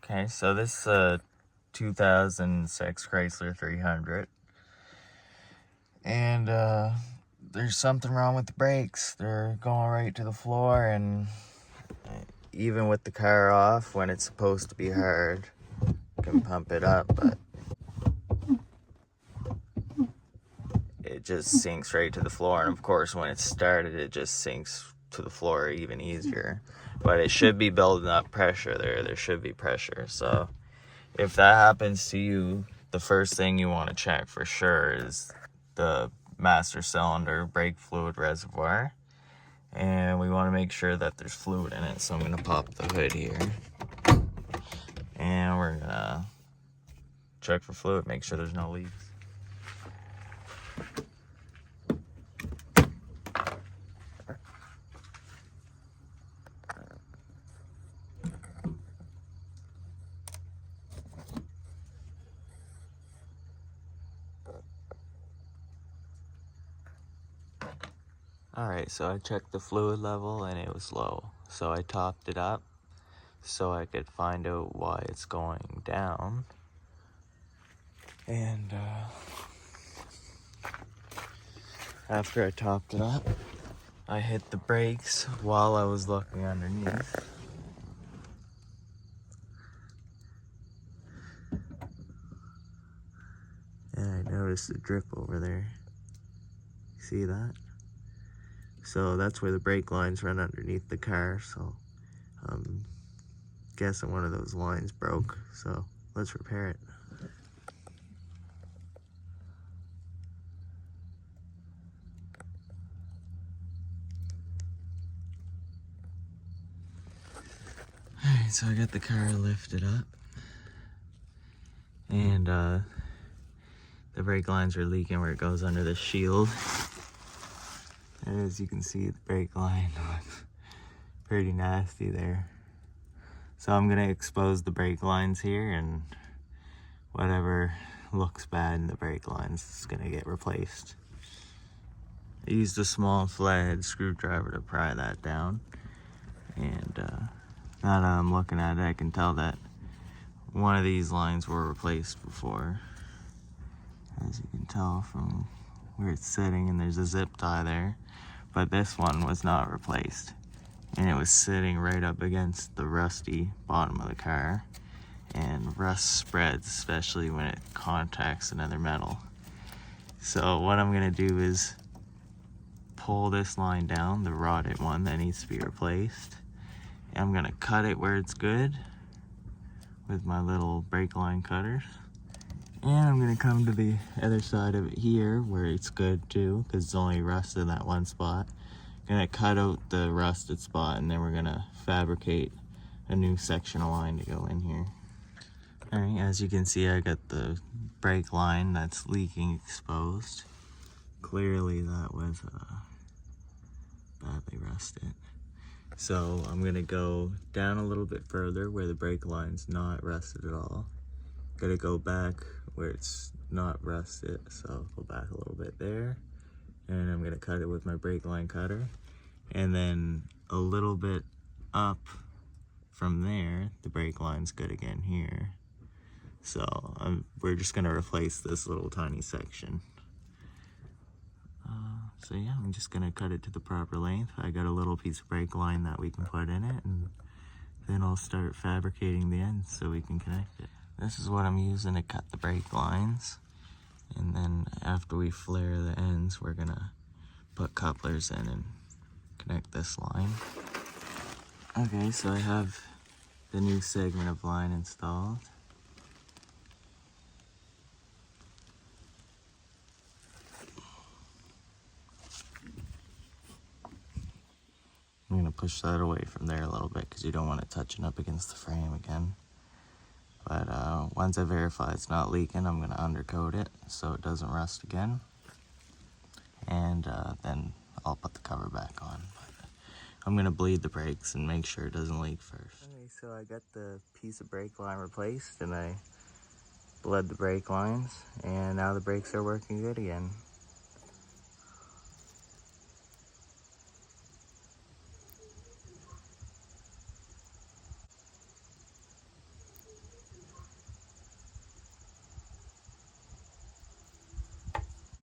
Okay, so this 2006 Chrysler 300. And there's something wrong with the brakes. They're going right to the floor, and even with the car off, when it's supposed to be hard, you can pump it up, but it just sinks right to the floor. And of course, when it's started, it just sinks to the floor even easier. But it should be building up pressure there. There should be pressure. So if that happens to you, the first thing you want to check for sure is the master cylinder brake fluid reservoir. And we want to make sure that there's fluid in it. So I'm going to pop the hood here. And we're going to check for fluid, make sure there's no leaks. Alright, so I checked the fluid level and it was low. So I topped it up so I could find out why it's going down. And after I topped it up, I hit the brakes while I was looking underneath. And I noticed a drip over there. See that? So that's where the brake lines run underneath the car. So I'm guessing one of those lines broke. So let's repair it. Alright, so I got the car lifted up. And the brake lines are leaking where it goes under the shield. And as you can see, the brake line looks pretty nasty there. So I'm gonna expose the brake lines here, and whatever looks bad in the brake lines is gonna get replaced. I used a small flathead screwdriver to pry that down. And now that I'm looking at it, I can tell that one of these lines were replaced before. As you can tell from where it's sitting, and there's a zip tie there. But this one was not replaced. And it was sitting right up against the rusty bottom of the car. And rust spreads, especially when it contacts another metal. So what I'm gonna do is pull this line down, the rotted one that needs to be replaced. And I'm gonna cut it where it's good with my little brake line cutters. And I'm gonna come to the other side of it here where it's good too, because it's only rust in that one spot. Gonna cut out the rusted spot, and then we're gonna fabricate a new section of line to go in here. Alright, as you can see, I got the brake line that's leaking exposed. Clearly that was badly rusted. So I'm gonna go down a little bit further where the brake line's not rusted at all. Gotta go back where it's not rusted, so go back a little bit there, and I'm gonna cut it with my brake line cutter, and then a little bit up from there the brake line's good again here. So we're just gonna replace this little tiny section. So yeah, I'm just gonna cut it to the proper length. I got a little piece of brake line that we can put in it, and then I'll start fabricating the ends so we can connect it. This is what I'm using to cut the brake lines. And then after we flare the ends, we're gonna put couplers in and connect this line. Okay, so I have the new segment of line installed. I'm gonna push that away from there a little bit because you don't want it touching up against the frame again. But once I verify it's not leaking, I'm gonna undercoat it so it doesn't rust again. And then I'll put the cover back on. But I'm gonna bleed the brakes and make sure it doesn't leak first. Okay, so I got the piece of brake line replaced, and I bled the brake lines, and now the brakes are working good again.